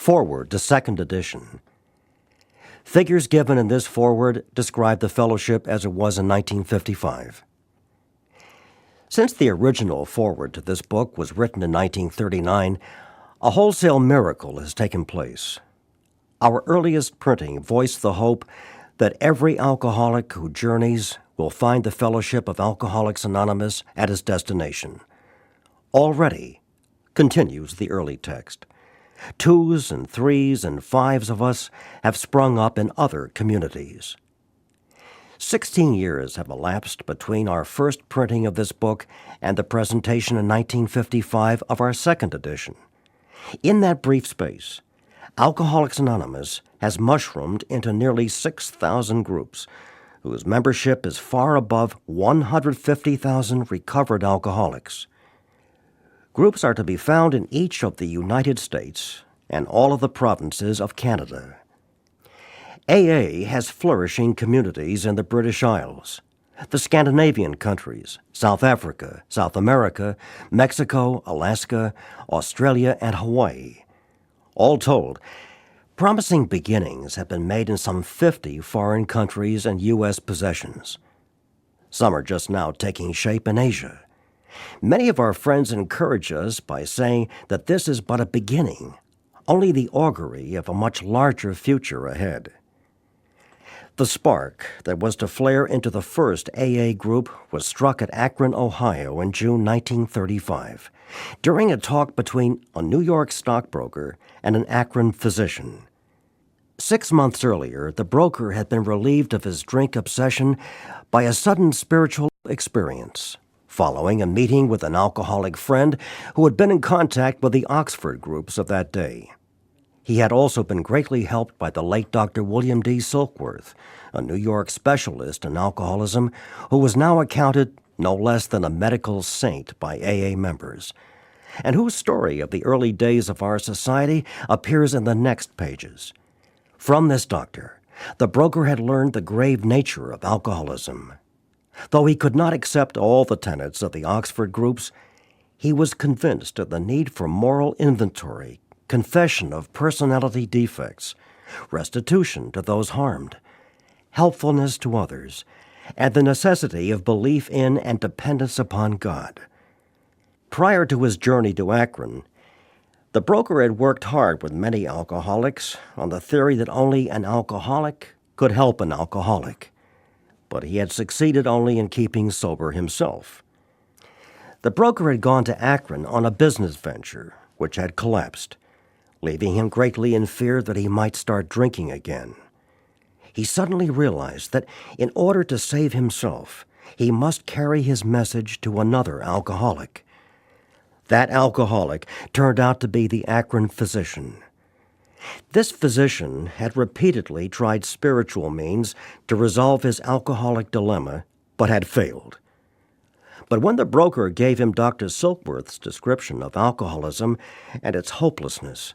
Foreword to second edition. Figures given in this foreword describe the fellowship as it was in 1955. Since the original foreword to this book was written in 1939, a wholesale miracle has taken place. Our earliest printing voiced the hope that every alcoholic who journeys will find the fellowship of Alcoholics Anonymous at his destination. Already, continues the early text, 2s and 3s and 5s of us have sprung up in other communities. 16 years have elapsed between our first printing of this book and the presentation in 1955 of our second edition. In that brief space, Alcoholics Anonymous has mushroomed into nearly 6,000 groups, whose membership is far above 150,000 recovered alcoholics. Groups are to be found in each of the United States and all of the provinces of Canada. AA has flourishing communities in the British Isles, the Scandinavian countries, South Africa, South America, Mexico, Alaska, Australia, and Hawaii. All told, promising beginnings have been made in some 50 foreign countries and U.S. possessions. Some are just now taking shape in Asia. Many of our friends encourage us by saying that this is but a beginning, only the augury of a much larger future ahead. The spark that was to flare into the first AA group was struck at Akron, Ohio in June 1935, during a talk between a New York stockbroker and an Akron physician. 6 months earlier, the broker had been relieved of his drink obsession by a sudden spiritual experience, following a meeting with an alcoholic friend who had been in contact with the Oxford groups of that day. He had also been greatly helped by the late Dr. William D. Silkworth, a New York specialist in alcoholism who was now accounted no less than a medical saint by AA members, and whose story of the early days of our society appears in the next pages. From this doctor, the broker had learned the grave nature of alcoholism. Though he could not accept all the tenets of the Oxford groups, he was convinced of the need for moral inventory, confession of personality defects, restitution to those harmed, helpfulness to others, and the necessity of belief in and dependence upon God. Prior to his journey to Akron, the broker had worked hard with many alcoholics on the theory that only an alcoholic could help an alcoholic, but he had succeeded only in keeping sober himself. The broker had gone to Akron on a business venture which had collapsed, leaving him greatly in fear that he might start drinking again. He suddenly realized that in order to save himself, he must carry his message to another alcoholic. That alcoholic turned out to be the Akron physician. This physician had repeatedly tried spiritual means to resolve his alcoholic dilemma, but had failed. But when the broker gave him Dr. Silkworth's description of alcoholism and its hopelessness,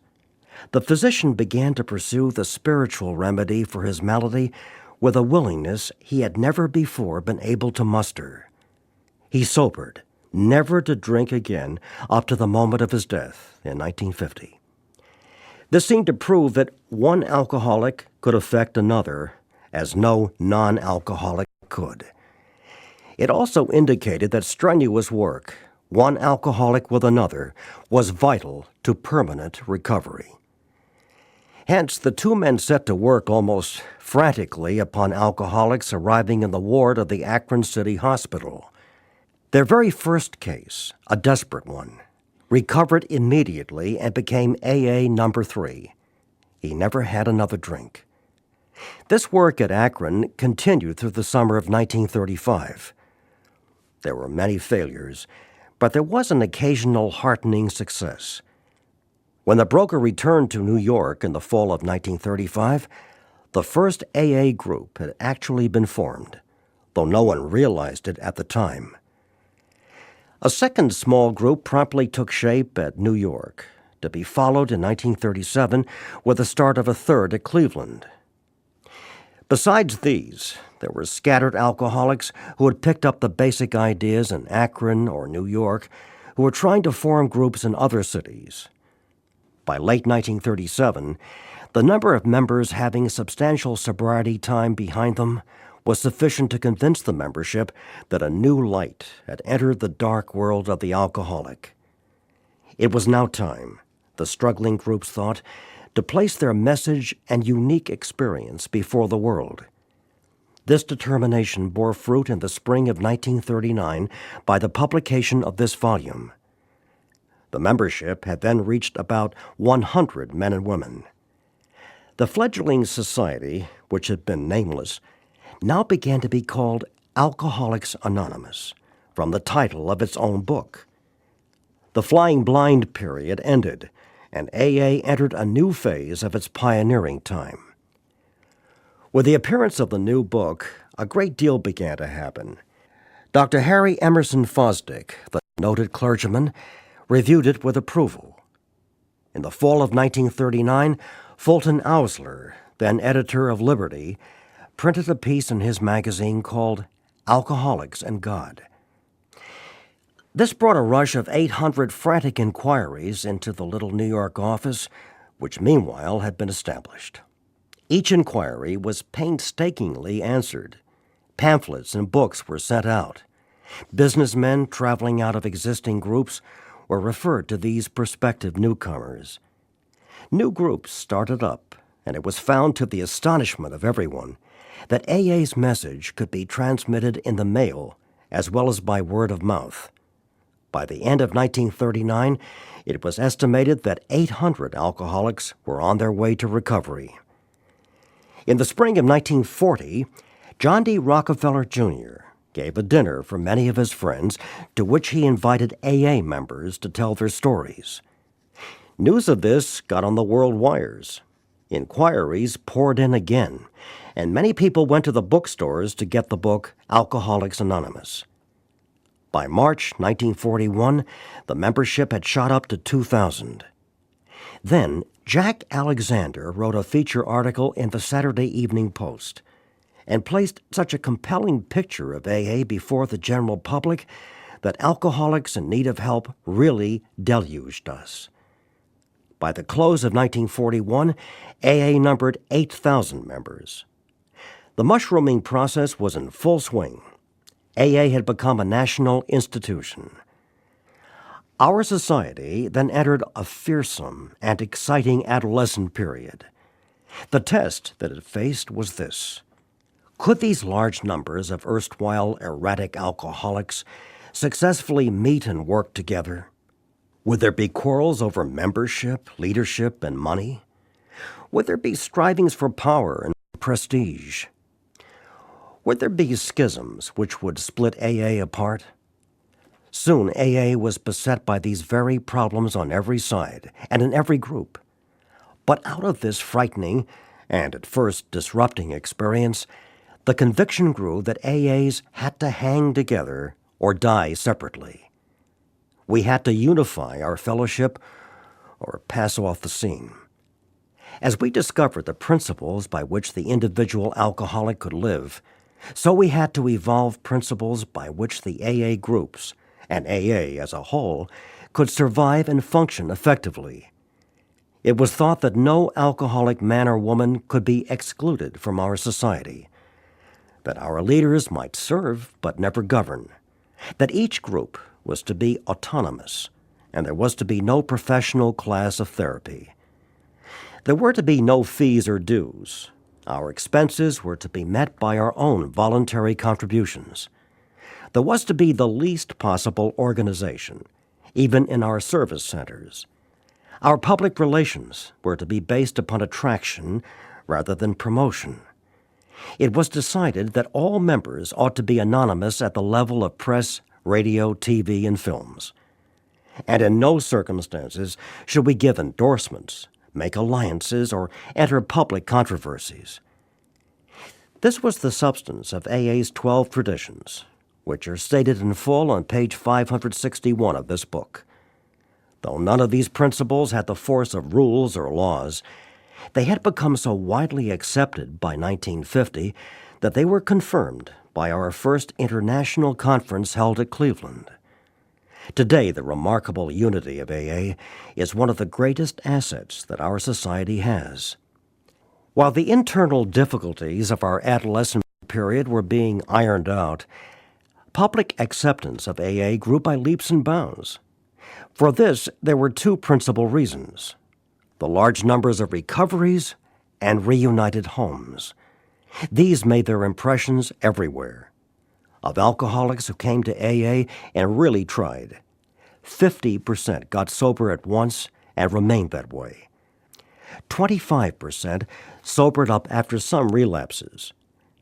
the physician began to pursue the spiritual remedy for his malady with a willingness he had never before been able to muster. He sobered, never to drink again up to the moment of his death in 1950. This seemed to prove that one alcoholic could affect another, as no non-alcoholic could. It also indicated that strenuous work, one alcoholic with another, was vital to permanent recovery. Hence, the two men set to work almost frantically upon alcoholics arriving in the ward of the Akron City Hospital. Their very first case, a desperate one, recovered immediately and became AA number 3. He never had another drink. This work at Akron continued through the summer of 1935. There were many failures, but there was an occasional heartening success. When the broker returned to New York in the fall of 1935, the first AA group had actually been formed, though no one realized it at the time. A second small group promptly took shape at New York, to be followed in 1937 with the start of a third at Cleveland. Besides these, there were scattered alcoholics who had picked up the basic ideas in Akron or New York, who were trying to form groups in other cities. By late 1937, the number of members having substantial sobriety time behind them was sufficient to convince the membership that a new light had entered the dark world of the alcoholic. It was now time, the struggling groups thought, to place their message and unique experience before the world. This determination bore fruit in the spring of 1939 by the publication of this volume. The membership had then reached about 100 men and women. The fledgling society, which had been nameless, now began to be called Alcoholics Anonymous, from the title of its own book. The flying blind period ended, and AA entered a new phase of its pioneering time. With the appearance of the new book, a great deal began to happen. Dr. Harry Emerson Fosdick, the noted clergyman, reviewed it with approval. In the fall of 1939, Fulton Ausler, then editor of Liberty, printed a piece in his magazine called Alcoholics and God. This brought a rush of 800 frantic inquiries into the little New York office, which meanwhile had been established. Each inquiry was painstakingly answered. Pamphlets and books were sent out. Businessmen traveling out of existing groups were referred to these prospective newcomers. New groups started up, and it was found to the astonishment of everyone that AA's message could be transmitted in the mail as well as by word of mouth. By the end of 1939, it was estimated that 800 alcoholics were on their way to recovery. In the spring of 1940, John D. Rockefeller, Jr. gave a dinner for many of his friends to which he invited AA members to tell their stories. News of this got on the world wires. Inquiries poured in again, and many people went to the bookstores to get the book Alcoholics Anonymous. By March 1941, the membership had shot up to 2,000. Then, Jack Alexander wrote a feature article in the Saturday Evening Post and placed such a compelling picture of AA before the general public that alcoholics in need of help really deluged us. By the close of 1941, AA numbered 8,000 members. The mushrooming process was in full swing. AA had become a national institution. Our society then entered a fearsome and exciting adolescent period. The test that it faced was this: could these large numbers of erstwhile erratic alcoholics successfully meet and work together? Would there be quarrels over membership, leadership, and money? Would there be strivings for power and prestige? Would there be schisms which would split AA apart? Soon AA was beset by these very problems on every side and in every group. But out of this frightening and at first disrupting experience, the conviction grew that AAs had to hang together or die separately. We had to unify our fellowship or pass off the scene. As we discovered the principles by which the individual alcoholic could live, so we had to evolve principles by which the AA groups, and AA as a whole, could survive and function effectively. It was thought that no alcoholic man or woman could be excluded from our society, that our leaders might serve but never govern, that each group was to be autonomous, and there was to be no professional class of therapy. There were to be no fees or dues. Our expenses were to be met by our own voluntary contributions. There was to be the least possible organization, even in our service centers. Our public relations were to be based upon attraction rather than promotion. It was decided that all members ought to be anonymous at the level of press, radio, TV, and films. And in no circumstances should we give endorsements, make alliances, or enter public controversies. This was the substance of AA's 12 traditions, which are stated in full on page 561 of this book. Though none of these principles had the force of rules or laws, they had become so widely accepted by 1950 that they were confirmed by our first international conference held at Cleveland. Today, the remarkable unity of AA is one of the greatest assets that our society has. While the internal difficulties of our adolescent period were being ironed out, public acceptance of AA grew by leaps and bounds. For this, there were two principal reasons: the large numbers of recoveries and reunited homes. These made their impressions everywhere. Of alcoholics who came to AA and really tried, 50% got sober at once and remained that way. 25% sobered up after some relapses,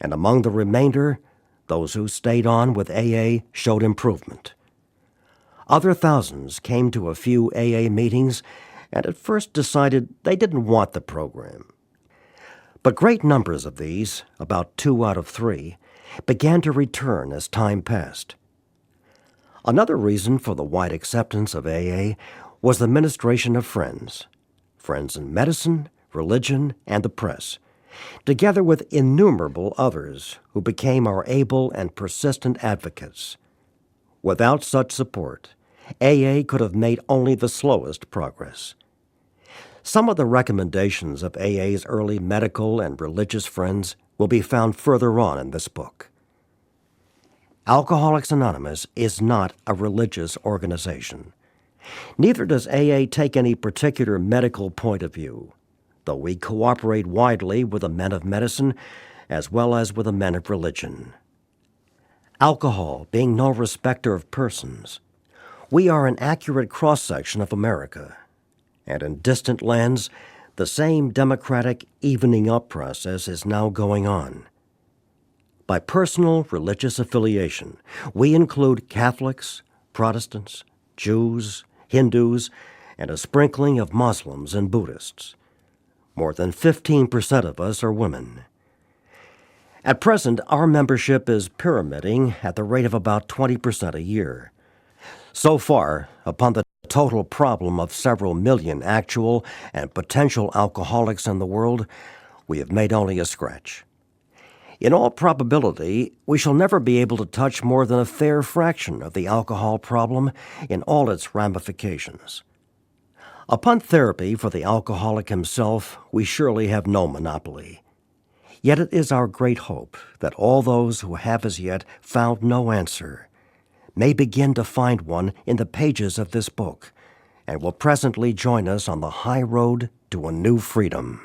and among the remainder, those who stayed on with AA showed improvement. Other thousands came to a few AA meetings and at first decided they didn't want the program. But great numbers of these, about 2 out of 3, began to return as time passed. Another reason for the wide acceptance of AA was the ministration of friends in medicine, religion, and the press, together with innumerable others who became our able and persistent advocates. Without such support, AA could have made only the slowest progress. Some of the recommendations of AA's early medical and religious friends will be found further on in this book. Alcoholics Anonymous is not a religious organization. Neither does AA take any particular medical point of view, though we cooperate widely with the men of medicine as well as with the men of religion. Alcohol being no respecter of persons, we are an accurate cross-section of America, and in distant lands, the same democratic evening up process is now going on. By personal religious affiliation, we include Catholics, Protestants, Jews, Hindus, and a sprinkling of Muslims and Buddhists. More than 15% of us are women. At present, our membership is pyramiding at the rate of about 20% a year. So far, upon the total problem of several million actual and potential alcoholics in the world, we have made only a scratch. In all probability, we shall never be able to touch more than a fair fraction of the alcohol problem in all its ramifications. Upon therapy for the alcoholic himself, we surely have no monopoly. Yet it is our great hope that all those who have as yet found no answer may begin to find one in the pages of this book and will presently join us on the high road to a new freedom.